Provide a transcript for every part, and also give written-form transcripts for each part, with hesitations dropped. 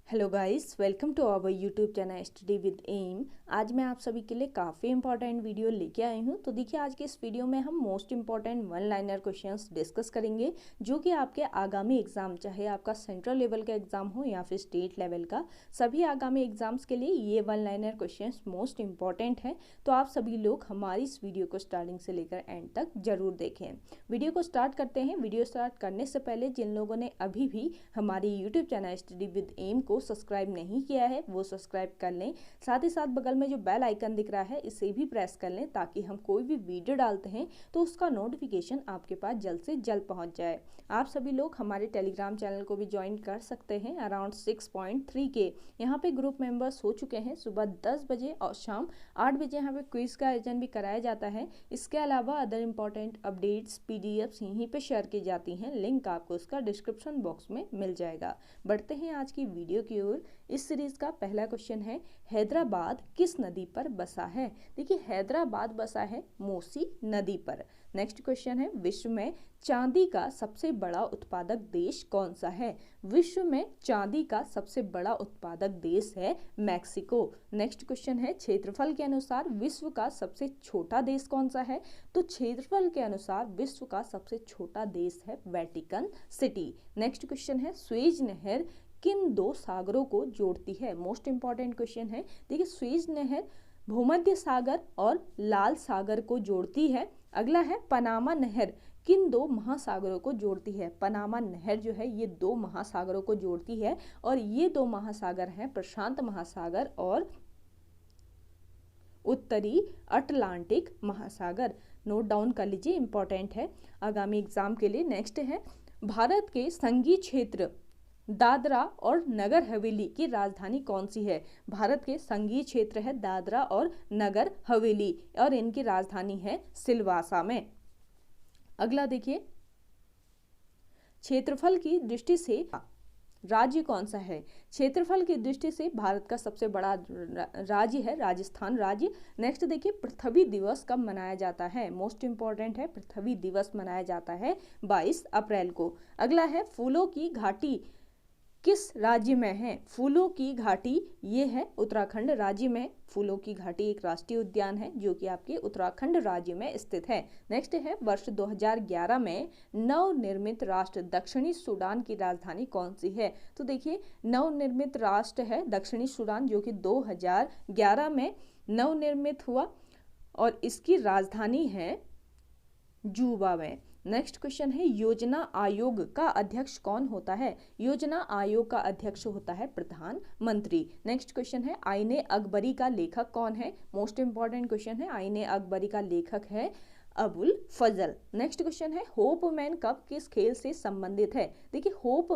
Hello guys, welcome to our YouTube channel study with M. आज मैं आप सभी के लिए काफ़ी इंपॉर्टेंट वीडियो लेके आई हूँ। तो देखिए, आज के इस वीडियो में हम most important one liner questions discuss करेंगे, जो कि आपके आगामी एग्जाम, चाहे आपका सेंट्रल लेवल का एग्जाम हो या फिर स्टेट लेवल का, सभी आगामी एग्जाम्स के लिए ये one liner questions most important है। तो आप सभी लोग हमारी इस वीडियो को स्टार्टिंग से लेकर एंड तक जरूर देखें। वीडियो को स्टार्ट करते हैं। वीडियो स्टार्ट करने से पहले जिन लोगों ने अभी भी हमारी YouTube channel study with M को सब्सक्राइब नहीं किया है वो सब्सक्राइब कर लें। साथ ही साथ बगल में जो बेल आइकन दिख रहा है इसे भी प्रेस कर लें, ताकि हम कोई भी वीडियो डालते हैं तो उसका नोटिफिकेशन आपके पास जल्द से जल्द पहुंच जाए। आप सभी लोग हमारे टेलीग्राम चैनल को भी ज्वाइन कर सकते हैं। अराउंड 6.3 के यहाँ पे ग्रुप मेंबर्स हो चुके हैं। सुबह 10 बजे और शाम 8 बजे यहाँ पे क्विज का आयोजन भी कराया जाता है। इसके अलावा अदर इंपॉर्टेंट अपडेट्स पीडीएफ्स यहीं पे शेयर की जाती हैं। लिंक आपको उसका डिस्क्रिप्शन बॉक्स में मिल जाएगा। बढ़ते हैं आज की वीडियो की ओर। इस सीरीज का पहला क्वेश्चन है, हैदराबाद किस नदी पर बसा है? देखिए, हैदराबाद बसा है मूसी नदी पर। नेक्स्ट क्वेश्चन है, विश्व में चांदी का सबसे बड़ा उत्पादक देश कौन सा है? विश्व में चांदी का सबसे बड़ा उत्पादक देश है मैक्सिको। नेक्स्ट क्वेश्चन है, क्षेत्रफल के अनुसार विश्व का सबसे छोटा देश कौन सा है? तो क्षेत्रफल के अनुसार विश्व का सबसे छोटा देश है वेटिकन सिटी। नेक्स्ट क्वेश्चन है, स्वेज नहर किन दो सागरों को जोड़ती है? मोस्ट इंपॉर्टेंट क्वेश्चन है। देखिए, स्वेज नहर भूमध्य सागर और लाल सागर को जोड़ती है। अगला है, पनामा नहर किन दो महासागरों को जोड़ती है? पनामा नहर जो है ये दो महासागरों को जोड़ती है, और ये दो महासागर हैं प्रशांत महासागर और उत्तरी अटलांटिक महासागर। नोट डाउन कर लीजिए, इंपॉर्टेंट है आगामी एग्जाम के लिए। नेक्स्ट है, भारत के संघीय क्षेत्र दादरा और नगर हवेली की राजधानी कौन सी है? भारत के संघीय क्षेत्र है दादरा और नगर हवेली, और इनकी राजधानी है सिलवासा में। अगला देखिए, क्षेत्रफल की दृष्टि से राज्य कौन सा है? क्षेत्रफल की दृष्टि से भारत का सबसे बड़ा राज्य है राजस्थान राज्य। नेक्स्ट देखिए, पृथ्वी दिवस कब मनाया जाता है? मोस्ट इंपॉर्टेंट है, पृथ्वी दिवस मनाया जाता है 22 अप्रैल को। अगला है, फूलों की घाटी किस राज्य में है? फूलों की घाटी ये है उत्तराखंड राज्य में। फूलों की घाटी एक राष्ट्रीय उद्यान है जो कि आपके उत्तराखंड राज्य में स्थित है। नेक्स्ट है, वर्ष 2011 में नवनिर्मित राष्ट्र दक्षिणी सूडान की राजधानी कौन सी है? तो देखिए, नवनिर्मित राष्ट्र है दक्षिणी सूडान, जो कि 2011 में नवनिर्मित हुआ और इसकी राजधानी है जूबा में। नेक्स्ट क्वेश्चन है, योजना आयोग का अध्यक्ष कौन होता है? योजना आयोग का अध्यक्ष होता है प्रधानमंत्री। नेक्स्ट क्वेश्चन है, आईने अकबरी का लेखक कौन है? मोस्ट इंपॉर्टेंट क्वेश्चन है, आईने अकबरी का लेखक है अबुल फजल। नेक्स्ट क्वेश्चन है, होप मैन कप किस खेल से संबंधित है? देखिए, होप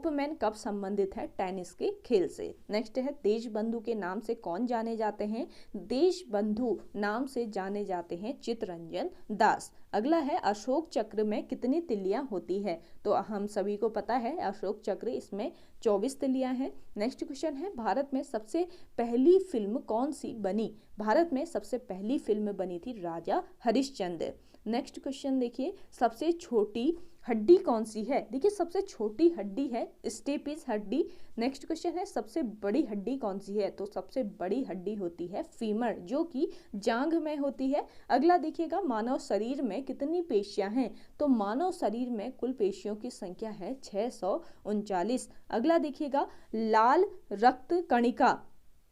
मैन कब संबंधित है? टेनिस के खेल से। नेक्स्ट है, देशबंधु के नाम से कौन जाने जाते हैं? देशबंधु नाम से जाने जाते हैं चित्तरंजन दास। अगला है, अशोक चक्र में कितनी तिल्लियां होती है? तो हम सभी को पता है अशोक चक्र, इसमें 24 तिल्लियां हैं। नेक्स्ट क्वेश्चन है, भारत में सबसे पहली फिल्म कौन सी बनी? भारत में सबसे पहली फिल्म बनी थी राजा हरिश्चंद्र। नेक्स्ट क्वेश्चन देखिए, सबसे छोटी हड्डी कौन सी है? देखिए, सबसे छोटी हड्डी है स्टेपिस हड्डी। नेक्स्ट क्वेश्चन है, सबसे बड़ी हड्डी कौन सी है? तो सबसे बड़ी हड्डी होती है फीमर, जो कि जांघ में होती है। अगला देखिएगा, मानव शरीर में कितनी पेशियां हैं? तो मानव शरीर में कुल पेशियों की संख्या है 639। अगला देखिएगा, लाल रक्त कणिका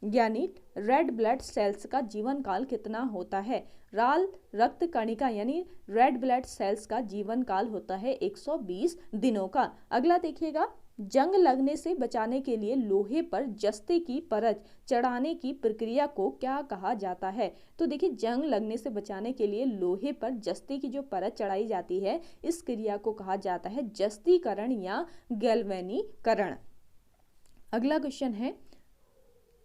यानी रेड ब्लड सेल्स का जीवन काल कितना होता है? लाल रक्त कणिका यानी रेड ब्लड सेल्स का जीवन काल होता है 120 दिनों का। अगला देखिएगा, जंग लगने से बचाने के लिए लोहे पर जस्ते की परत चढ़ाने की प्रक्रिया को क्या कहा जाता है? तो देखिए, जंग लगने से बचाने के लिए लोहे पर जस्ते की जो परत चढ़ाई जाती है, इस क्रिया को कहा जाता है जस्तीकरण या गैल्वेनीकरण। अगला क्वेश्चन है,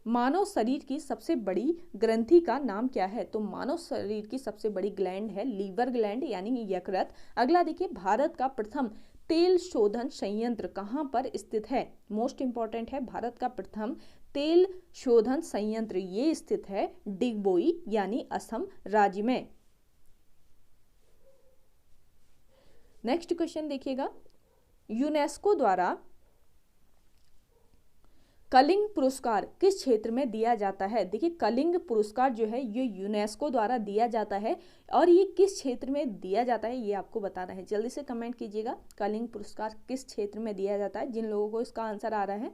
मानव शरीर की सबसे बड़ी ग्रंथि का नाम क्या है? तो मानव शरीर की सबसे बड़ी ग्लैंड है लीवर ग्लैंड यानी यकृत। अगला देखिए, भारत का प्रथम तेल शोधन संयंत्र कहाँ पर स्थित है? मोस्ट इंपॉर्टेंट है, भारत का प्रथम तेल शोधन संयंत्र ये स्थित है डिगबोई यानी असम राज्य में। नेक्स्ट क्वेश्चन देखिएगा, यूनेस्को द्वारा कलिंग पुरस्कार किस क्षेत्र में दिया जाता है? देखिए कलिंग पुरस्कार जो है ये यूनेस्को द्वारा दिया जाता है और ये किस क्षेत्र में दिया जाता है ये आपको बताना है। जल्दी से कमेंट कीजिएगा, कलिंग पुरस्कार किस क्षेत्र में दिया जाता है, जिन लोगों को इसका आंसर आ रहा है।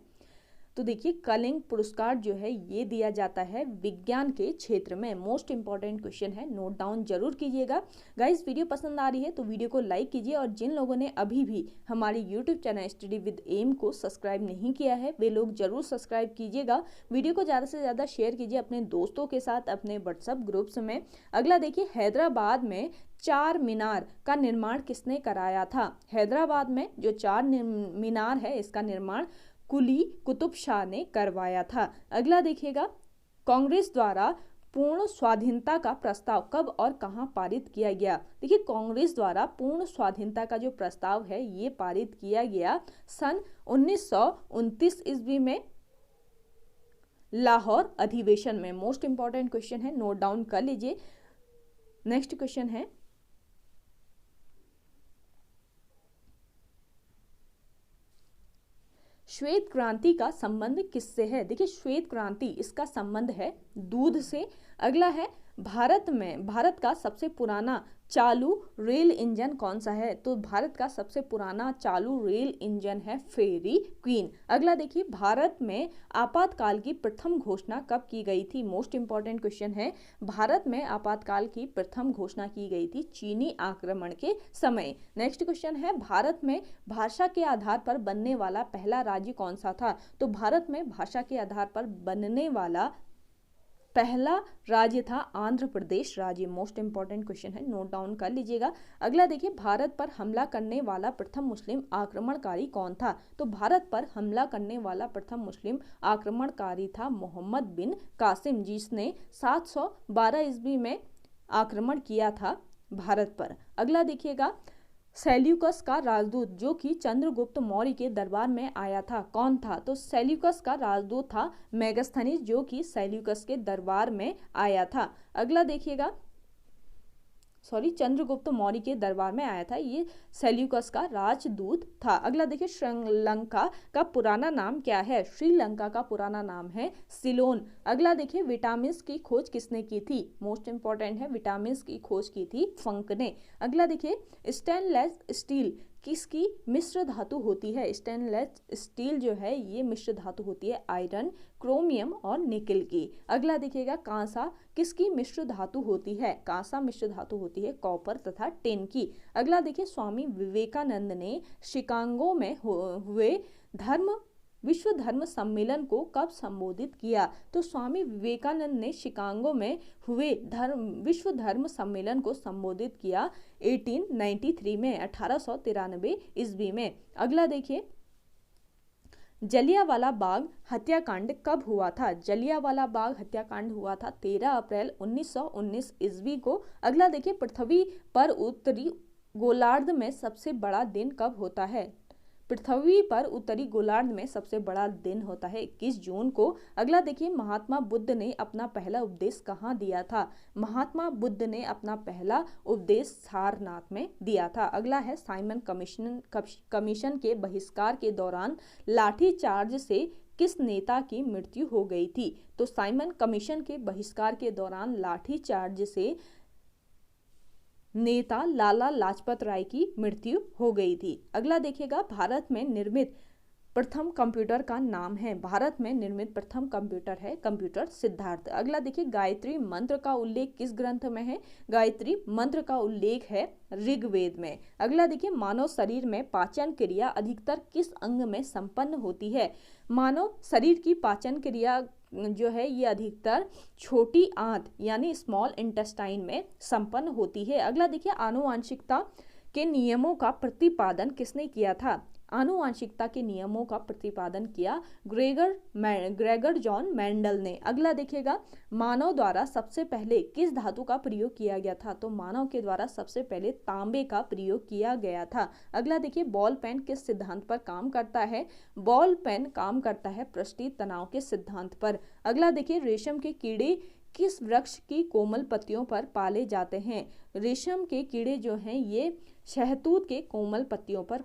तो देखिए कलिंग पुरस्कार जो है ये दिया जाता है विज्ञान के क्षेत्र में। मोस्ट इंपॉर्टेंट क्वेश्चन है, नोट डाउन जरूर कीजिएगा। गाइस वीडियो पसंद आ रही है तो वीडियो को लाइक कीजिए और जिन लोगों ने अभी भी हमारे YouTube channel study with M को सब्सक्राइब नहीं किया है वे लोग जरूर सब्सक्राइब कीजिएगा। वीडियो को ज़्यादा से ज़्यादा शेयर कीजिए अपने दोस्तों के साथ, अपने व्हाट्सएप ग्रुप्स में। अगला देखिए हैदराबाद में चार मीनार का निर्माण किसने कराया था? हैदराबाद में जो चार मीनार है इसका निर्माण कुली कुतुब शाह ने करवाया था। अगला देखिएगा, कांग्रेस द्वारा पूर्ण स्वाधीनता का प्रस्ताव कब और कहां पारित किया गया? देखिए कांग्रेस द्वारा पूर्ण स्वाधीनता का जो प्रस्ताव है ये पारित किया गया सन 1929 ईस्वी में लाहौर अधिवेशन में। मोस्ट इंपॉर्टेंट क्वेश्चन है, नोट डाउन कर लीजिए। नेक्स्ट क्वेश्चन है, श्वेत क्रांति का संबंध किससे है? देखिए श्वेत क्रांति इसका संबंध है दूध से। अगला है भारत का सबसे पुराना चालू रेल इंजन कौन सा है? तो भारत का सबसे पुराना चालू रेल इंजन है फेरी क्वीन। अगला देखिए, भारत में आपातकाल की प्रथम घोषणा कब की गई थी? मोस्ट इंपॉर्टेंट क्वेश्चन है, भारत में आपातकाल की प्रथम घोषणा की गई थी चीनी आक्रमण के समय। नेक्स्ट क्वेश्चन है, भारत में भाषा के आधार पर बनने वाला पहला राज्य कौन सा था? तो भारत में भाषा के आधार पर बनने वाला पहला राज्य था आंध्र प्रदेश राज्य। मोस्ट इंपॉर्टेंट क्वेश्चन है, नोट डाउन कर लीजिएगा। अगला देखिए, भारत पर हमला करने वाला प्रथम मुस्लिम आक्रमणकारी कौन था? तो भारत पर हमला करने वाला प्रथम मुस्लिम आक्रमणकारी था मोहम्मद बिन कासिम, जिसने 712 ईस्वी में आक्रमण किया था भारत पर। अगला देखिएगा, सेल्यूकस का राजदूत जो कि चंद्रगुप्त मौर्य के दरबार में आया था कौन था? तो सेल्यूकस का राजदूत था मेगास्थनीज जो कि सेल्यूकस के दरबार में आया था। अगला देखिएगा, चंद्रगुप्त मौर्य के दरबार में आया था, ये सेल्यूकस का राजदूत था। अगला देखिए, श्रीलंका का पुराना नाम क्या है? श्रीलंका का पुराना नाम है सिलोन। अगला देखिए, विटामिन की खोज किसने की थी? मोस्ट इंपॉर्टेंट है, विटामिन की खोज की थी फंक ने। अगला देखिए, स्टेनलेस स्टील किसकी मिश्र धातु होती है? स्टेनलेस स्टील जो है ये मिश्र धातु होती है आयरन, क्रोमियम और निकेल की। अगला देखिएगा, कांसा किसकी मिश्र धातु होती है? कांसा मिश्र धातु होती है कॉपर तथा टिन की। अगला देखिए, स्वामी विवेकानंद ने शिकागो में हुए विश्व धर्म सम्मेलन को कब संबोधित किया? तो स्वामी विवेकानंद ने शिकागो में हुए विश्व धर्म सम्मेलन को संबोधित किया 1893 में, 1893 ईस्वी में। अगला देखिए, जलियांवाला बाग हत्याकांड कब हुआ था? जलियांवाला बाग हत्याकांड हुआ था 13 अप्रैल 1919 ईस्वी को। अगला देखिए, पृथ्वी पर उत्तरी गोलार्ध में सबसे बड़ा दिन कब होता है? पृथ्वी पर उत्तरी गोलार्ध में सबसे बड़ा दिन होता है 21 जून को। अगला देखिए, महात्मा बुद्ध ने अपना पहला उपदेश कहाँ दिया था? महात्मा बुद्ध ने अपना पहला उपदेश सारनाथ में दिया था। अगला है, साइमन कमीशन के बहिष्कार के दौरान लाठीचार्ज से किस नेता की मृत्यु हो गई थी? तो साइमन कमीशन के बहिष्कार के दौरान लाठीचार्ज से नेता लाला लाजपत राय की मृत्यु हो गई थी। अगला देखिएगा, भारत में निर्मित प्रथम कंप्यूटर का नाम है? भारत में निर्मित प्रथम कंप्यूटर है कंप्यूटर सिद्धार्थ। अगला देखिए, गायत्री मंत्र का उल्लेख किस ग्रंथ में है? गायत्री मंत्र का उल्लेख है ऋग्वेद में। अगला देखिए, मानव शरीर में पाचन क्रिया अधिकतर किस अंग में संपन्न होती है? मानव शरीर की पाचन क्रिया जो है ये अधिकतर छोटी आंत यानी स्मॉल इंटेस्टाइन में संपन्न होती है। अगला देखिए, आनुवांशिकता के नियमों का प्रतिपादन किसने किया था? आनुवांशिकता के नियमों का प्रतिपादन किया ग्रेगर जॉन मेंडल ने। अगला देखिएगा, मानव द्वारा सबसे पहले किस धातु का प्रयोग किया गया था? तो मानव के द्वारा सबसे पहले तांबे का प्रयोग किया गया था। अगला देखिए, बॉल पेन किस सिद्धांत पर काम करता है? बॉल पेन काम करता है पृष्ठीय तनाव के सिद्धांत पर। अगला देखिए, रेशम के कीड़े किस वृक्ष की कोमल पत्तियों पर पाले जाते हैं? रेशम के कीड़े जो हैं ये शहतूत के कोमल पत्तियों पर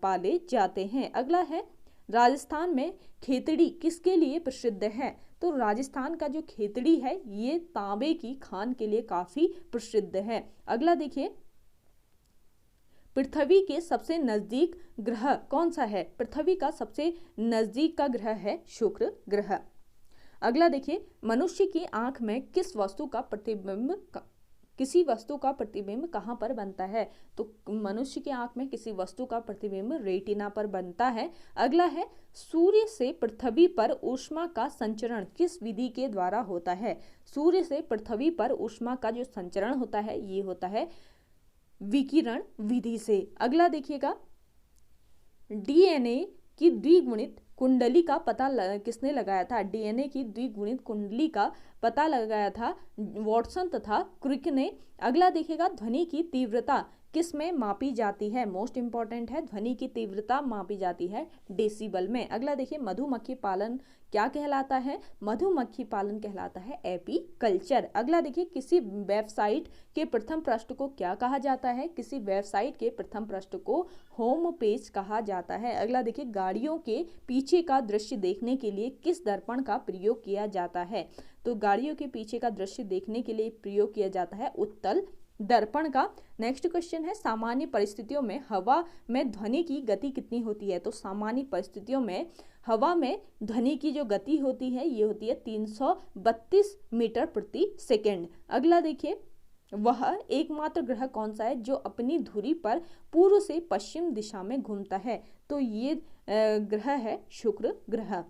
पाले जाते हैं। अगला है, राजस्थान में खेतड़ी किसके लिए प्रसिद्ध है? तो राजस्थान का जो खेतड़ी है ये तांबे की खान के लिए काफी प्रसिद्ध है। अगला देखिए, पृथ्वी के सबसे नजदीक ग्रह कौन सा है? पृथ्वी का सबसे नजदीक का ग्रह है शुक्र ग्रह। अगला देखिए, मनुष्य की आंख में किसी वस्तु का प्रतिबिंब कहाँ पर बनता है? तो मनुष्य की आंख में किसी वस्तु का प्रतिबिंब रेटिना पर बनता है। अगला है, सूर्य से पृथ्वी पर ऊष्मा का संचरण किस विधि के द्वारा होता है? सूर्य से पृथ्वी पर ऊष्मा का जो संचरण होता है ये होता है विकिरण विधि से। अगला देखिएगा, डीएनए की द्विगुणित कुंडली का पता किसने लगाया था? डीएनए की द्विगुणित कुंडली का पता लगाया था वॉटसन तथा क्रिक ने। अगला देखिएगा, ध्वनि की तीव्रता किस में मापी जाती है? मोस्ट इंपॉर्टेंट है, ध्वनि की तीव्रता मापी जाती है डेसिबल में। अगला देखिए, मधुमक्खी पालन क्या कहलाता है? मधुमक्खी पालन कहलाता है एपीकल्चर। अगला देखिए, किसी वेबसाइट के प्रथम पृष्ठ को क्या कहा जाता है? किसी वेबसाइट के प्रथम पृष्ठ को होम पेज कहा जाता है। अगला देखिए, गाड़ियों के पीछे का दृश्य देखने के लिए किस दर्पण का प्रयोग किया जाता है? तो गाड़ियों के पीछे का दृश्य देखने के लिए प्रयोग किया जाता है उत्तल दर्पण का। नेक्स्ट क्वेश्चन है, सामान्य परिस्थितियों में हवा में ध्वनि की गति कितनी होती है? तो सामान्य परिस्थितियों में हवा में ध्वनि की जो गति होती है ये होती है 332 मीटर प्रति सेकेंड। अगला देखिए, वह एकमात्र ग्रह कौन सा है जो अपनी धुरी पर पूर्व से पश्चिम दिशा में घूमता है? तो ये ग्रह है शुक्र ग्रह।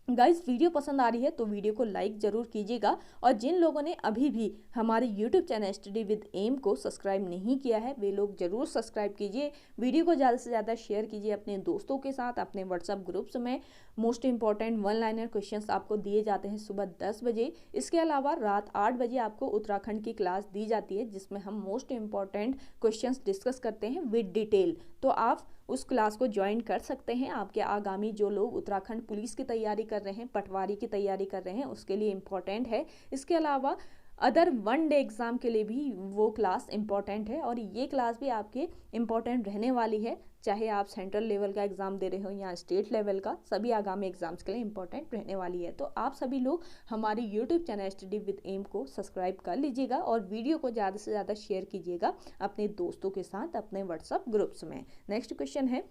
गाइस, वीडियो पसंद आ रही है तो वीडियो को लाइक जरूर कीजिएगा, और जिन लोगों ने अभी भी हमारे YouTube channel study with M को सब्सक्राइब नहीं किया है वे लोग जरूर सब्सक्राइब कीजिए। वीडियो को ज़्यादा से ज़्यादा शेयर कीजिए अपने दोस्तों के साथ, अपने व्हाट्सएप ग्रुप्स में। Most important one liner questions आपको दिए जाते हैं सुबह 10 बजे। इसके अलावा रात 8 बजे आपको उत्तराखंड की क्लास दी जाती है जिसमें हम मोस्ट इंपॉर्टेंट क्वेश्चंस डिस्कस करते हैं विद डिटेल। तो आप उस क्लास को ज्वाइन कर सकते हैं। आपके आगामी जो लोग उत्तराखंड पुलिस की तैयारी कर रहे हैं, पटवारी की तैयारी कर रहे हैं, उसके लिए इम्पॉर्टेंट है। इसके अलावा अदर वन डे एग्ज़ाम के लिए भी वो क्लास इम्पॉर्टेंट है, और ये क्लास भी आपके इम्पॉर्टेंट रहने वाली है। चाहे आप सेंट्रल लेवल का एग्ज़ाम दे रहे हो या स्टेट लेवल का, सभी आगामी एग्जाम्स के लिए इम्पॉर्टेंट रहने वाली है। तो आप सभी लोग हमारी YouTube channel study with M को सब्सक्राइब कर लीजिएगा, और वीडियो को ज़्यादा से ज़्यादा शेयर कीजिएगा अपने दोस्तों के साथ अपने व्हाट्सएप ग्रुप्स में। नेक्स्ट क्वेश्चन है,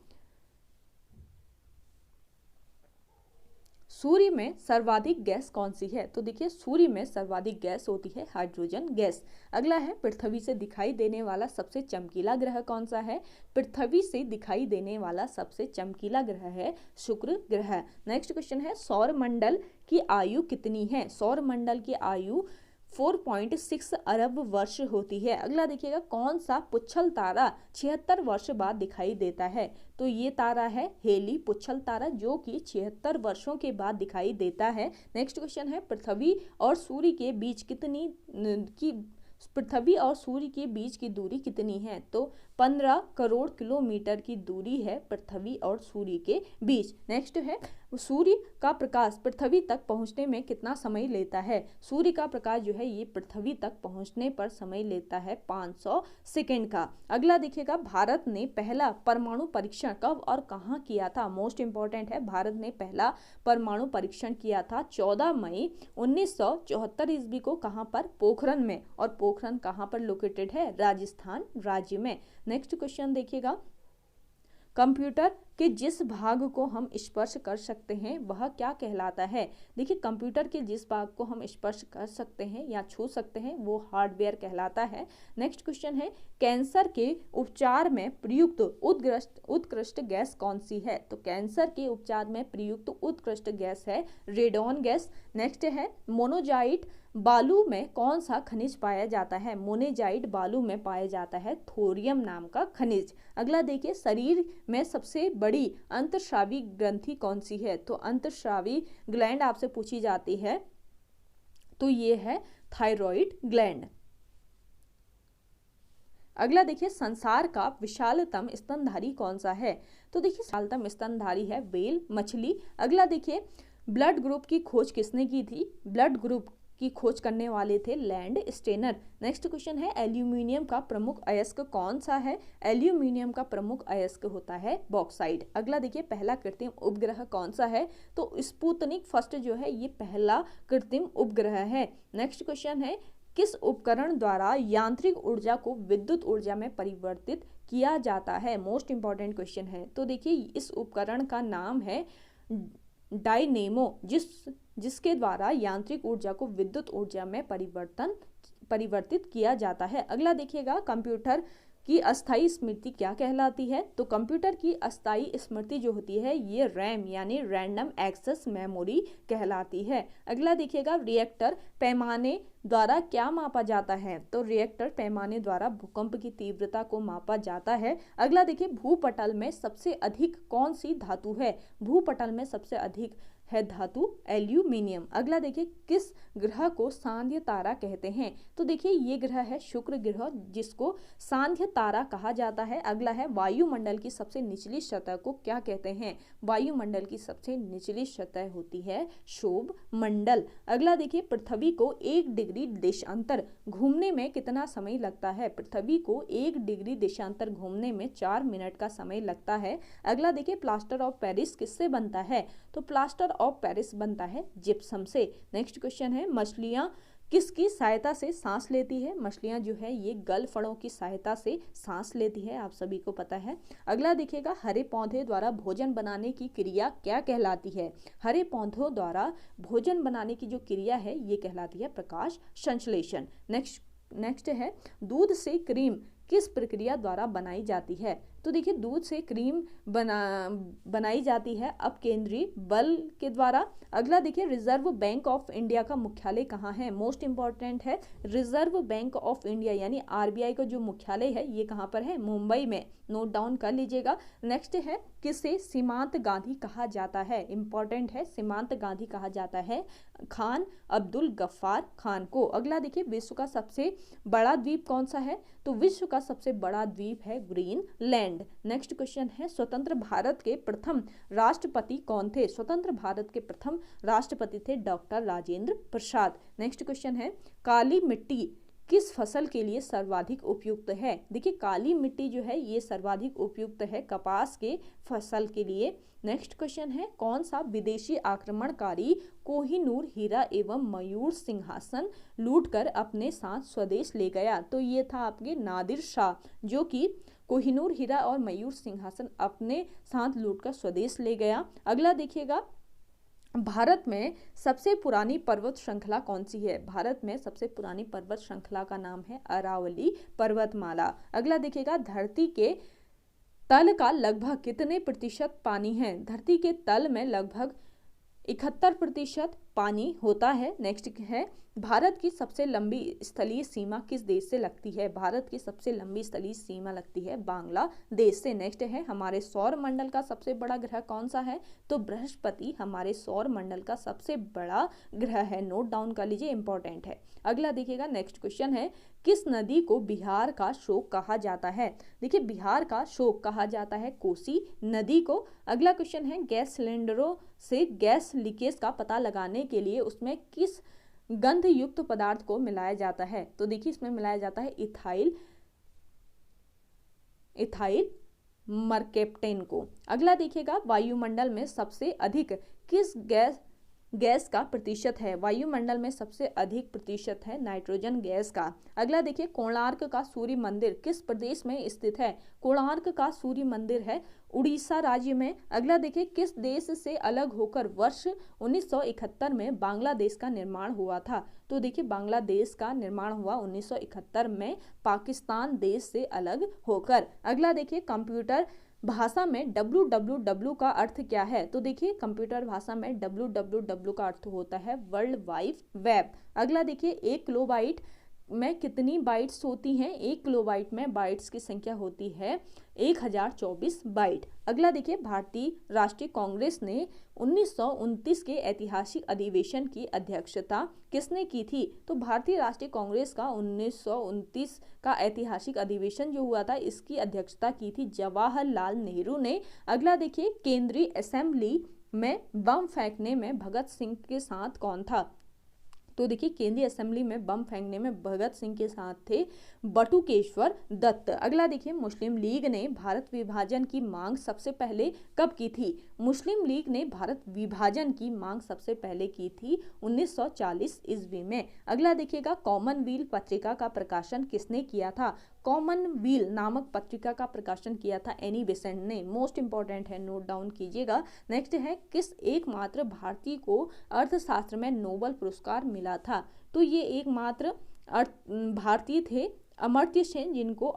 सूर्य में सर्वाधिक गैस कौन सी है? तो देखिए, सूर्य में सर्वाधिक गैस होती है हाइड्रोजन गैस। अगला है, पृथ्वी से दिखाई देने वाला सबसे चमकीला ग्रह कौन सा है? पृथ्वी से दिखाई देने वाला सबसे चमकीला ग्रह है शुक्र ग्रह। नेक्स्ट क्वेश्चन है, सौर मंडल की आयु कितनी है? सौर मंडल की आयु 4.6 अरब वर्ष होती है। अगला देखिएगा, कौन सा पुच्छल तारा 76 वर्ष बाद दिखाई देता है? तो ये तारा है हेली पुच्छल तारा, जो कि 76 वर्षों के बाद दिखाई देता है। नेक्स्ट क्वेश्चन है, पृथ्वी और सूर्य के बीच की दूरी कितनी है? तो 15 करोड़ किलोमीटर की दूरी है पृथ्वी और सूर्य के बीच। नेक्स्ट है, सूर्य का प्रकाश पृथ्वी तक पहुंचने में कितना समय लेता है? सूर्य का प्रकाश जो है ये पृथ्वी तक पहुंचने पर समय लेता है 500 सेकेंड का। अगला देखिएगा, भारत ने पहला परमाणु परीक्षण कब और कहाँ किया था? मोस्ट इंपॉर्टेंट है, भारत ने पहला परमाणु परीक्षण किया था 14 मई 1974 ईस्वी को। कहाँ पर? पोखरण में। और पोखरण कहाँ पर लोकेटेड है? राजस्थान राज्य में। नेक्स्ट क्वेश्चन देखिएगा, कंप्यूटर के जिस भाग को हम स्पर्श कर सकते हैं वह क्या कहलाता है? देखिए, कंप्यूटर के जिस भाग को हम स्पर्श कर सकते हैं या छू सकते हैं वो हार्डवेयर कहलाता है। नेक्स्ट क्वेश्चन है, कैंसर के उपचार में प्रयुक्त उत्कृष्ट गैस कौन सी है? तो कैंसर के उपचार में प्रयुक्त उत्कृष्ट गैस है रेडॉन गैस। नेक्स्ट है, मोनोजाइट बालू में कौन सा खनिज पाया जाता है? मोनेजाइट बालू में पाया जाता है थोरियम नाम का खनिज। अगला देखिए, शरीर में सबसे बड़ी अंतःस्रावी ग्रंथि कौन सी है? तो अंतःस्रावी ग्लैंड आपसे पूछी जाती है तो ये है थायराइड ग्लैंड। अगला देखिए, संसार का विशालतम स्तनधारी कौन सा है? तो देखिए, विशालतम स्तनधारी है व्हेल मछली। अगला देखिए, ब्लड ग्रुप की खोज किसने की थी? ब्लड ग्रुप की खोज करने वाले थे लैंड स्टेनर। नेक्स्ट क्वेश्चन है एल्यूमिनियम का प्रमुख अयस्क कौन सा है? एल्यूमिनियम का प्रमुख अयस्क होता है बॉक्साइट। अगला देखिए पहला कृत्रिम उपग्रह कौन सा है? तो स्पुतनिक फर्स्ट जो है ये पहला कृत्रिम उपग्रह है। नेक्स्ट क्वेश्चन है किस उपकरण द्वारा यांत्रिक ऊर्जा को विद्युत ऊर्जा में परिवर्तित किया जाता है? मोस्ट इंपॉर्टेंट क्वेश्चन है। तो देखिए इस उपकरण का नाम है डायनेमो, जिसके द्वारा यांत्रिक ऊर्जा को विद्युत ऊर्जा में परिवर्तित किया जाता है। अगला देखिएगा कंप्यूटर की अस्थायी स्मृति क्या कहलाती है? तो कंप्यूटर की अस्थायी स्मृति जो होती है ये रैम यानी रैंडम एक्सेस मेमोरी कहलाती है। अगला देखिएगा रिएक्टर पैमाने द्वारा क्या मापा जाता है? तो रिएक्टर पैमाने द्वारा भूकंप की तीव्रता को मापा जाता है। अगला देखिए भूपटल में सबसे अधिक कौन सी धातु है? भूपटल में सबसे अधिक है धातु एल्यूमिनियम। अगला देखिए किस ग्रह को सांध्य तारा कहते हैं? तो देखिए ये ग्रह है शुक्र ग्रह, जिसको सांध्य तारा कहा जाता है। अगला है वायुमंडल की सबसे निचली सतह को क्या कहते हैं? वायुमंडल की सबसे निचली सतह होती है शोभ मंडल। अगला देखिए पृथ्वी को 1 डिग्री देशांतर घूमने में कितना समय लगता है? पृथ्वी को 1 डिग्री देशांतर घूमने में 4 मिनट का समय लगता है। अगला देखिए प्लास्टर ऑफ पेरिस किससे बनता है? तो प्लास्टर ऑफ पेरिस बनता है जिप्सम से। नेक्स्ट क्वेश्चन है मछलियां किसकी सहायता से सांस लेती है? मछलियां जो है ये गलफड़ों की सहायता से सांस लेती है, आप सभी को पता है। अगला देखिएगा हरे पौधे द्वारा भोजन बनाने की क्रिया क्या कहलाती है? हरे पौधों द्वारा भोजन बनाने की जो क्रिया है ये कहलाती है प्रकाश संश्लेषण। नेक्स्ट है दूध से क्रीम किस प्रक्रिया द्वारा बनाई जाती है? तो देखिए दूध से क्रीम बनाई जाती है अपकेंद्री बल के द्वारा। अगला देखिए रिजर्व बैंक ऑफ इंडिया का मुख्यालय कहाँ है? मोस्ट इंपॉर्टेंट है रिजर्व बैंक ऑफ इंडिया यानी आरबीआई का जो मुख्यालय है ये कहाँ पर है? मुंबई में, नोट डाउन कर लीजिएगा। नेक्स्ट है किसे सीमांत गांधी कहा जाता है? इंपॉर्टेंट है सीमांत गांधी कहा जाता है खान अब्दुल गफ्फार खान को। अगला देखिए विश्व का सबसे बड़ा द्वीप कौन सा है? तो विश्व का सबसे बड़ा द्वीप है ग्रीनलैंड। नेक्स्ट क्वेश्चन है स्वतंत्र भारत के प्रथम राष्ट्रपति कौन थे? स्वतंत्र भारत के प्रथम राष्ट्रपति थे doctor Rajendra Prasad. Next question है काली मिट्टी किस फसल के लिए सर्वाधिक उपयुक्त है? देखिए काली मिट्टी जो है ये सर्वाधिक उपयुक्त है कपास के फसल के लिए। नेक्स्ट क्वेश्चन है कौन सा विदेशी आक्रमणकारी कोहिनूर हीरा एवं मयूर सिंहासन लूटकर अपने साथ स्वदेश ले गया? तो ये था आपके नादिर शाह, जो कि कोहिनूर हीरा और मयूर सिंहासन अपने साथ लूटकर स्वदेश ले गया। अगला देखिएगा भारत में सबसे पुरानी पर्वत श्रृंखला कौन सी है? भारत में सबसे पुरानी पर्वत श्रृंखला का नाम है अरावली पर्वतमाला। अगला देखिएगा धरती के तल का लगभग कितने प्रतिशत पानी है? धरती के तल में लगभग 71% पानी होता है। नेक्स्ट है भारत की सबसे लंबी स्थलीय सीमा किस देश से लगती है? भारत की सबसे लंबी स्थलीय सीमा लगती है बांग्लादेश से। नेक्स्ट है हमारे सौर मंडल का सबसे बड़ा ग्रह कौन सा है? तो बृहस्पति हमारे सौर मंडल का सबसे बड़ा ग्रह है, नोट डाउन कर लीजिए, इंपॉर्टेंट है। अगला देखिएगा नेक्स्ट क्वेश्चन है किस नदी को बिहार का शोक कहा जाता है? देखिए बिहार का शोक कहा जाता है कोसी नदी को। अगला क्वेश्चन है गैस सिलेंडरों से गैस लीकेज का पता लगाने के लिए उसमें किस गंध युक्त पदार्थ को मिलाया जाता है? तो देखिए इसमें मिलाया जाता है इथाइल मरकेप्टेन को। अगला देखिएगा वायुमंडल में सबसे अधिक किस गैस का प्रतिशत है? वायुमंडल में सबसे अधिक प्रतिशत है नाइट्रोजन गैस का। अगला देखिए कोणार्क का सूर्य मंदिर किस प्रदेश में स्थित है? कोणार्क का सूर्य मंदिर है उड़ीसा राज्य में। अगला देखिए किस देश से अलग होकर वर्ष 1971 में बांग्लादेश का निर्माण हुआ था? तो देखिए बांग्लादेश का निर्माण हुआ 1971 में पाकिस्तान देश से अलग होकर। अगला देखिए कंप्यूटर भाषा में www का अर्थ क्या है? तो देखिए कंप्यूटर भाषा में www का अर्थ होता है वर्ल्ड वाइड वेब। अगला देखिए 1 किलोबाइट में कितनी बाइट्स होती हैं? 1 किलोबाइट में बाइट्स की संख्या होती है 1024 बाइट। अगला देखिए भारतीय राष्ट्रीय कांग्रेस ने 1929 के ऐतिहासिक अधिवेशन की अध्यक्षता किसने की थी? तो भारतीय राष्ट्रीय कांग्रेस का 1929 का ऐतिहासिक अधिवेशन जो हुआ था इसकी अध्यक्षता की थी जवाहरलाल नेहरू ने। अगला देखिए केंद्रीय असेंबली में बम फेंकने में भगत सिंह के साथ कौन था? तो देखिए केंद्रीय असेंबली में बम फेंकने में भगत सिंह के साथ थे बटुकेश्वर दत्त। अगला देखिए मुस्लिम लीग ने भारत विभाजन की मांग सबसे पहले कब की थी? मुस्लिम लीग ने भारत विभाजन की मांग सबसे पहले की थी 1940 ईस्वी में। अगला देखिएगा कॉमनवेल्थ पत्रिका का प्रकाशन किसने किया था? कॉमनवेल्थ नामक पत्रिका का प्रकाशन किया था एनी बेसेंट ने। मोस्ट इंपॉर्टेंट है, नोट डाउन कीजिएगा। नेक्स्ट है किस एकमात्र भारतीय को अर्थशास्त्र में नोबेल पुरस्कार मिला था? तो ये एकमात्र भारतीय थे अमर्त्य सेन जिनको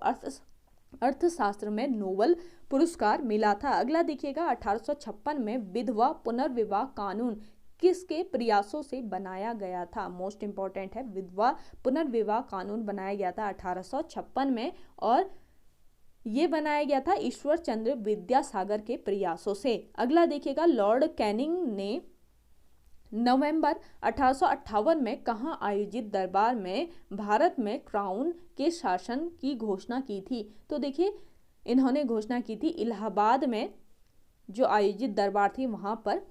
अर्थशास्त्र में नोबेल पुरस्कार मिला था। अगला देखिएगा 1856 में विधवा पुनर्विवाह कानून किसके प्रयासों से बनाया गया था? मोस्ट इंपॉर्टेंट है, विधवा पुनर्विवाह कानून बनाया गया था 1856 में और ये बनाया गया था ईश्वर चंद्र विद्यासागर के प्रयासों से। अगला देखिएगा लॉर्ड कैनिंग ने नवंबर 1858 में कहाँ आयोजित दरबार में भारत में क्राउन के शासन की घोषणा की थी? तो देखिए इन्होंने घोषणा की थी इलाहाबाद में जो आयोजित दरबार थी वहां पर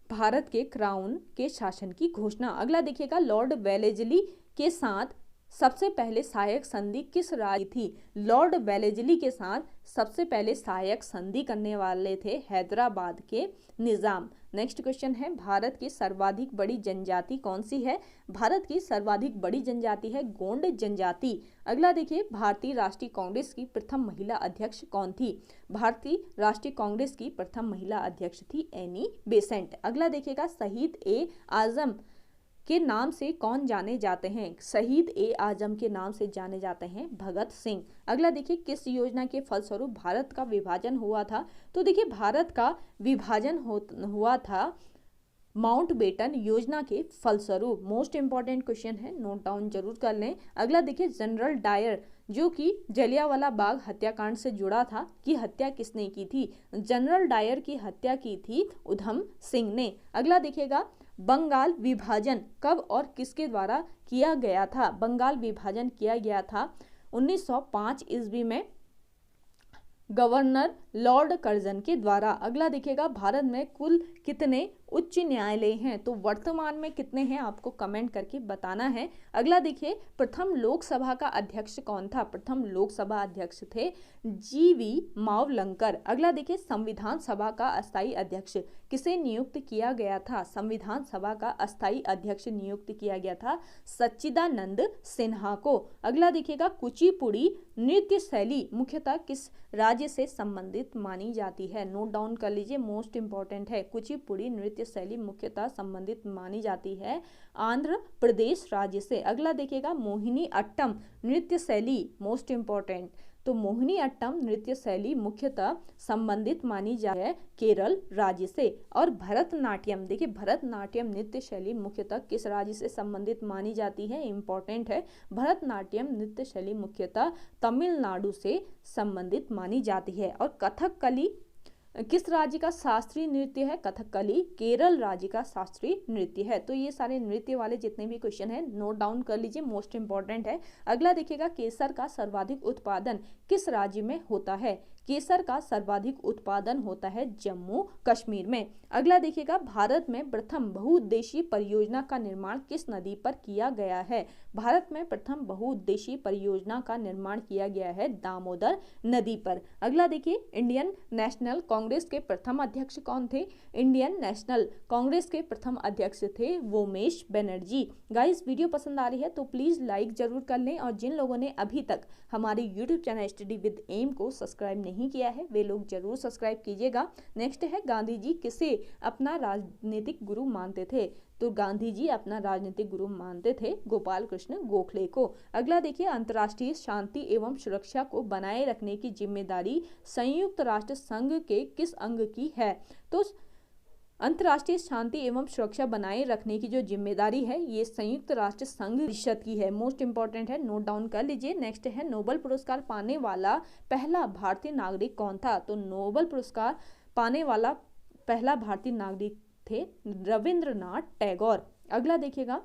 भारत के क्राउन के शासन की घोषणा। अगला देखिएगा लॉर्ड वेलेस्ली के साथ सबसे पहले सहायक संधि किस राज्य थी? लॉर्ड वेलेस्ली के साथ सबसे पहले सहायक संधि करने वाले थे हैदराबाद के निजाम। नेक्स्ट क्वेश्चन है भारत की सर्वाधिक बड़ी जनजाति कौन सी है? भारत की सर्वाधिक बड़ी जनजाति है गोंड जनजाति। अगला देखिए भारतीय राष्ट्रीय कांग्रेस की प्रथम महिला अध्यक्ष कौन थी? भारतीय राष्ट्रीय कांग्रेस की प्रथम महिला अध्यक्ष थी एनी बेसेंट। अगला देखिएगा शहीद ए आजम के नाम से कौन जाने जाते हैं? शहीद ए आजम के नाम से जाने जाते हैं भगत सिंह। अगला देखिए किस योजना के फलस्वरूप भारत का विभाजन हुआ था? तो देखिए भारत का विभाजन हुआ था माउंटबेटन योजना के फलस्वरूप। मोस्ट इंपॉर्टेंट क्वेश्चन है, नोट डाउन जरूर कर लें। अगला देखिए जनरल डायर जो कि जलियांवाला बाग हत्याकांड से जुड़ा था कि हत्या किसने की थी? जनरल डायर की हत्या की थी उधम सिंह ने। अगला देखिएगा बंगाल विभाजन कब और किसके द्वारा किया गया था? बंगाल विभाजन किया गया था 1905 ईस्वी में गवर्नर लॉर्ड कर्जन के द्वारा। अगला देखिएगा भारत में कुल कितने उच्च न्यायालय हैं? तो वर्तमान में कितने हैं आपको कमेंट करके बताना है। अगला देखिए प्रथम लोकसभा का अध्यक्ष कौन था? प्रथम लोकसभा अध्यक्ष थे जीवी मावलंकर। अगला देखिए संविधान सभा का अस्थायी अध्यक्ष किसे नियुक्त किया गया था? संविधान सभा का अस्थायी अध्यक्ष नियुक्त किया गया था सच्चिदानंद सिन्हा को। अगला देखिएगा कुचिपुड़ी नृत्य शैली मुख्यतः किस राज्य से संबंधित मानी जाती है? नोट डाउन कर लीजिए, मोस्ट इंपॉर्टेंट है। कुचिपुड़ी नृत्य शैली मुख्यतः संबंधित मानी जाती है आंध्र प्रदेश राज्य से। अगला देखिएगा मोहिनी अट्टम नृत्य शैली, मोस्ट इंपॉर्टेंट, तो मोहिनी अट्टम नृत्य शैली मुख्यतः संबंधित मानी जाती है केरल राज्य से। और भरतनाट्यम, देखिए भरतनाट्यम नृत्य शैली मुख्यतः किस राज्य से संबंधित मानी जाती है? इंपॉर्टेंट है, भरतनाट्यम नृत्य शैली मुख्यतः तमिलनाडु से संबंधित मानी जाती है। और कथकली किस राज्य का शास्त्रीय नृत्य है? कथकली केरल राज्य का शास्त्रीय नृत्य है। तो ये सारे नृत्य वाले जितने भी क्वेश्चन है नोट डाउन कर लीजिए, मोस्ट इंपॉर्टेंट है। अगला देखिएगा केसर का सर्वाधिक उत्पादन किस राज्य में होता है? केसर का सर्वाधिक उत्पादन होता है जम्मू कश्मीर में। अगला देखिएगा भारत में प्रथम बहुउद्देशीय परियोजना का निर्माण किस नदी पर किया गया है? भारत में प्रथम बहुउद्देशीय परियोजना का निर्माण किया गया है दामोदर नदी पर। अगला देखिए इंडियन नेशनल कांग्रेस के प्रथम अध्यक्ष कौन थे? इंडियन नेशनल कांग्रेस के प्रथम अध्यक्ष थे वोमेश बनर्जी। गाइस वीडियो पसंद आ रही है तो प्लीज लाइक जरूर कर लें और जिन लोगों ने अभी तक हमारे YouTube channel study with M को सब्सक्राइब नहीं किया है वे लोग जरूर सब्सक्राइब कीजिएगा। नेक्स्ट है गांधी जी किसे अपना राजनीतिक गुरु मानते थे? तो गांधी जी अपना राजनीतिक गुरु मानते थे गोपाल कृष्ण गोखले को। अगला देखिए अंतर्राष्ट्रीय शांति एवं सुरक्षा को बनाए रखने की जिम्मेदारी संयुक्त राष्ट्र संघ के किस अंग की है? तो अंतर्राष्ट्रीय शांति एवं सुरक्षा बनाए रखने की जो जिम्मेदारी है ये संयुक्त राष्ट्र संघ परिषद की है। मोस्ट इंपॉर्टेंट है, नोट डाउन कर लीजिए। नेक्स्ट है नोबेल पुरस्कार पाने वाला पहला भारतीय नागरिक कौन था? तो नोबेल पुरस्कार पाने वाला पहला भारतीय नागरिक थे रविंद्रनाथ टैगोर। अगला देखिएगा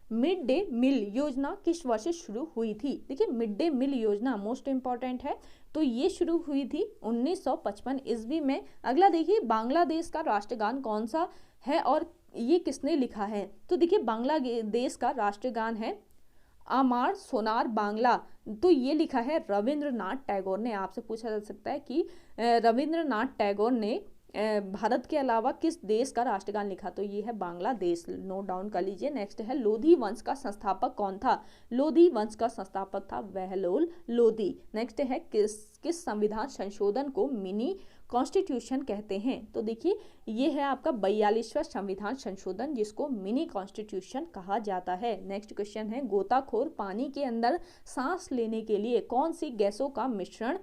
मिड डे मील योजना किस वर्ष शुरू हुई थी? देखिए मिड डे मील योजना मोस्ट इंपॉर्टेंट है तो ये शुरू हुई थी 1955 ईस्वी में। अगला देखिए, बांग्लादेश का राष्ट्रगान कौन सा है और ये किसने लिखा है? तो देखिए, बांग्लादेश का राष्ट्रगान है आमार सोनार बांग्ला। तो ये लिखा है रविंद्रनाथ टैगोर ने। आपसे पूछा जा सकता है कि रविंद्रनाथ टैगोर ने भारत के अलावा किस देश का राष्ट्रगान लिखा? तो ये है बांग्लादेश, नोट डाउन कर लीजिए। नेक्स्ट है, लोधी वंश का संस्थापक कौन था? लोधी वंश का संस्थापक था बहलोल लोधी। नेक्स्ट है, किस संविधान संशोधन को मिनी कॉन्स्टिट्यूशन कहते हैं? तो देखिए, ये है आपका 42वां संविधान संशोधन, जिसको मिनी कॉन्स्टिट्यूशन कहा जाता है। नेक्स्ट क्वेश्चन है, गोताखोर पानी के अंदर सांस लेने के लिए कौन सी गैसों का मिश्रण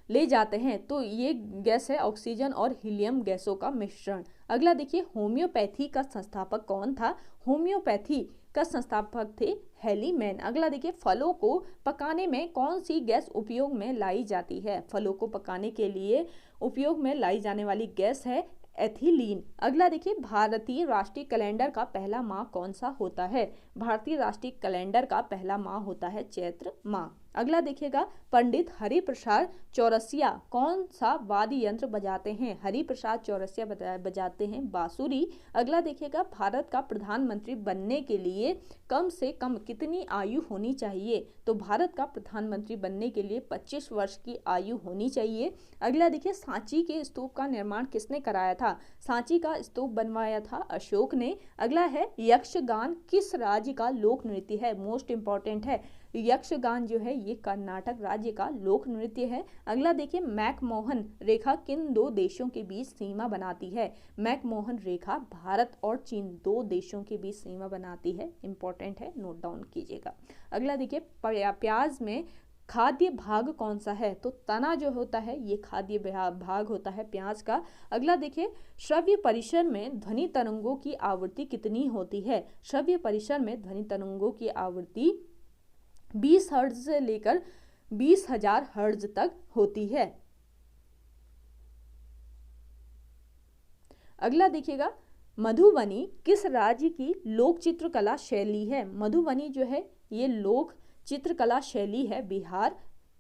ले जाते हैं? तो ये गैस है ऑक्सीजन और हीलियम गैसों का मिश्रण। अगला देखिए, होम्योपैथी का संस्थापक कौन था? होम्योपैथी का संस्थापक थे हेलीमैन। अगला देखिए, फलों को पकाने में कौन सी गैस उपयोग में लाई जाती है? फलों को पकाने के लिए उपयोग में लाई जाने वाली गैस है एथिलीन। अगला देखिए, भारतीय राष्ट्रीय कैलेंडर का पहला माह कौन सा होता है? भारतीय राष्ट्रीय कैलेंडर का पहला माह होता है चैत्र माह। अगला देखिएगा, पंडित हरिप्रसाद चौरसिया कौन सा वाद्य यंत्र बजाते हैं? हरिप्रसाद चौरसिया बजाते हैं बांसुरी। अगला देखिएगा, भारत का प्रधानमंत्री बनने के लिए कम से कम कितनी आयु होनी चाहिए? तो भारत का प्रधानमंत्री बनने के लिए 25 वर्ष की आयु होनी चाहिए। अगला देखिए, सांची के स्तूप का निर्माण किसने कराया था? सांची का स्तूप बनवाया था अशोक ने। अगला है, यक्षगान किस राज्य का लोक नृत्य है? मोस्ट इंपॉर्टेंट है, यक्षगान जो है ये कर्नाटक राज्य का लोक नृत्य है। अगला देखिए, मैकमोहन रेखा किन दो देशों के बीच सीमा बनाती है? मैकमोहन रेखा भारत और चीन 2 देशों के बीच सीमा बनाती है। इंपॉर्टेंट है, नोट डाउन कीजिएगा। अगला देखिए, प्याज में खाद्य भाग कौन सा है? तो तना जो होता है ये खाद्य भाग होता है प्याज का। अगला देखिए, श्रव्य परिसर में ध्वनि तरंगों की आवृत्ति कितनी होती है? श्रव्य परिसर में ध्वनि तरंगों की आवृत्ति 20 हर्ट्ज से लेकर 20,000 हर्ट्ज तक होती है। अगला देखिएगा, मधुबनी किस राज्य की लोक चित्रकला शैली है? मधुबनी जो है ये लोक चित्रकला शैली है बिहार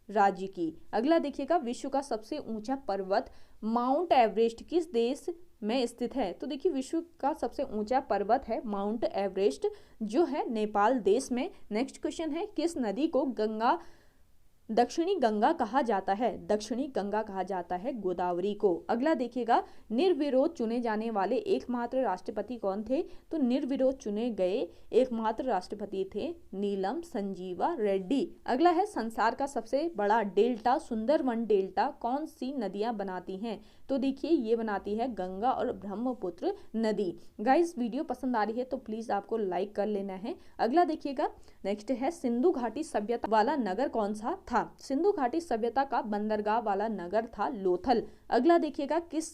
राज्य की। अगला देखिएगा, विश्व का सबसे ऊंचा पर्वत माउंट एवरेस्ट किस देश में स्थित है? तो देखिए, विश्व का सबसे ऊंचा पर्वत है माउंट एवरेस्ट, जो है नेपाल देश में। नेक्स्ट क्वेश्चन है, किस नदी को दक्षिणी गंगा कहा जाता है? दक्षिणी गंगा कहा जाता है गोदावरी को। अगला देखिएगा, निर्विरोध चुने जाने वाले एकमात्र राष्ट्रपति कौन थे? तो निर्विरोध चुने गए एकमात्र राष्ट्रपति थे नीलम संजीवा रेड्डी। अगला है, संसार का सबसे बड़ा डेल्टा सुंदरवन डेल्टा कौन सी नदियां बनाती हैं? तो देखिए, ये बनाती है गंगा और ब्रह्मपुत्र नदी। गाइस, वीडियो पसंद आ रही है तो प्लीज आपको लाइक कर लेना है। अगला देखिएगा, नेक्स्ट है, सिंधु घाटी सभ्यता वाला नगर कौन सा था? सिंधु घाटी सभ्यता का बंदरगाह वाला नगर था लोथल। अगला देखिएगा, किसे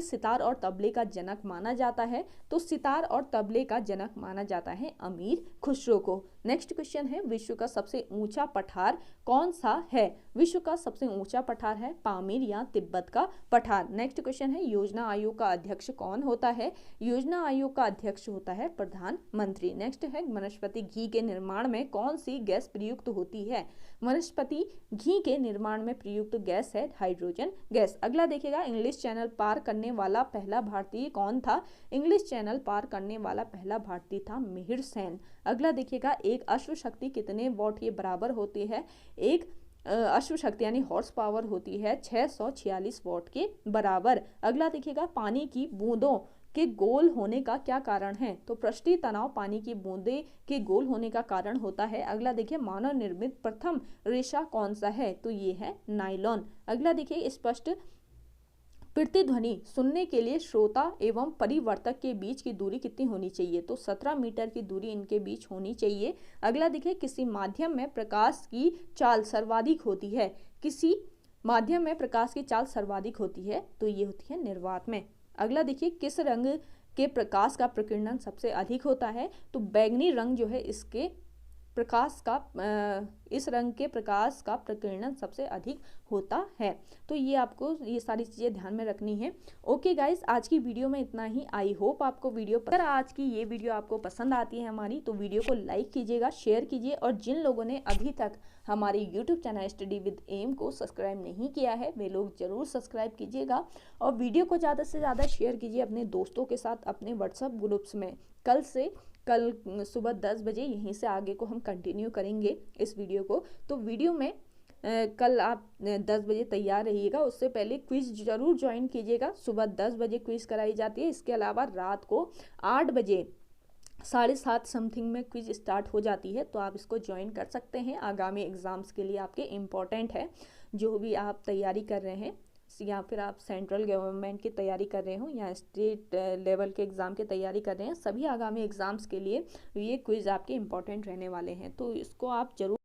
सितार और तबले का जनक माना जाता है? तो सितार और तबले का जनक माना जाता है अमीर खुसरो को। नेक्स्ट क्वेश्चन है, विश्व का सबसे ऊंचा पठार कौन सा है? विश्व का सबसे ऊंचा पठार है पामीर या तिब्बत का पठार। नेक्स्ट क्वेश्चन है, योजना आयोग का अध्यक्ष कौन होता है? योजना आयोग का अध्यक्ष होता है प्रधानमंत्री। नेक्स्ट है, वनस्पति घी के निर्माण में कौन सी गैस प्रयुक्त होती है? वनस्पति घी के निर्माण में प्रयुक्त गैस है हाइड्रोजन गैस। अगला देखिएगा, इंग्लिश चैनल पार करने वाला पहला भारतीय कौन था? इंग्लिश चैनल पार करने वाला पहला भारतीय था मिहिर सेन। अगला देखिएगा, एक अश्व शक्ति कितने वॉट के बराबर होती है? एक अश्व शक्ति यानी हॉर्स पावर होती है 646 वॉट के बराबर। अगला देखिएगा, पानी की बूंदों के गोल होने का क्या कारण है? तो पृष्ठीय तनाव पानी की बूंदे के गोल होने का कारण होता है। अगला देखिए, मानव निर्मित प्रथम रेशा कौन सा है? तो ये है नायलॉन। अगला देखिए, स्पष्ट प्रतिध्वनि सुनने के लिए श्रोता एवं परिवर्तक के बीच की दूरी कितनी होनी चाहिए? तो 17 मीटर की दूरी इनके बीच होनी चाहिए। अगला देखिए, किसी माध्यम में प्रकाश की चाल सर्वाधिक होती है? किसी माध्यम में प्रकाश की चाल सर्वाधिक होती है तो ये होती है निर्वात में। अगला देखिए, किस रंग के प्रकाश का प्रकीर्णन सबसे अधिक होता है? तो बैंगनी रंग जो है इसके प्रकाश का इस रंग के प्रकाश का प्रकीर्णन सबसे अधिक होता है। तो ये आपको ये सारी चीज़ें ध्यान में रखनी है। ओके गाइस, आज की वीडियो में इतना ही। आई होप आपको वीडियो अगर आज की ये वीडियो आपको पसंद आती है हमारी, तो वीडियो को लाइक कीजिएगा, शेयर कीजिए, और जिन लोगों ने अभी तक हमारे YouTube channel study with M को सब्सक्राइब नहीं किया है वे लोग ज़रूर सब्सक्राइब कीजिएगा, और वीडियो को ज़्यादा से ज़्यादा शेयर कीजिए अपने दोस्तों के साथ अपने व्हाट्सएप ग्रुप्स में। कल सुबह 10 बजे यहीं से आगे को हम कंटिन्यू करेंगे इस वीडियो को। तो वीडियो में कल आप 10 बजे तैयार रहिएगा। उससे पहले क्विज़ ज़रूर ज्वाइन कीजिएगा। सुबह 10 बजे क्विज़ कराई जाती है। इसके अलावा रात को 8 बजे 7:30 समथिंग में क्विज स्टार्ट हो जाती है, तो आप इसको ज्वाइन कर सकते हैं। आगामी एग्ज़ाम्स के लिए आपके इम्पॉर्टेंट है, जो भी आप तैयारी कर रहे हैं, या फिर आप सेंट्रल गवर्नमेंट की तैयारी कर रहे हो या स्टेट लेवल के एग्ज़ाम की तैयारी कर रहे हैं, सभी आगामी एग्ज़ाम्स के लिए ये क्विज़ आपके इम्पॉर्टेंट रहने वाले हैं। तो इसको आप ज़रूर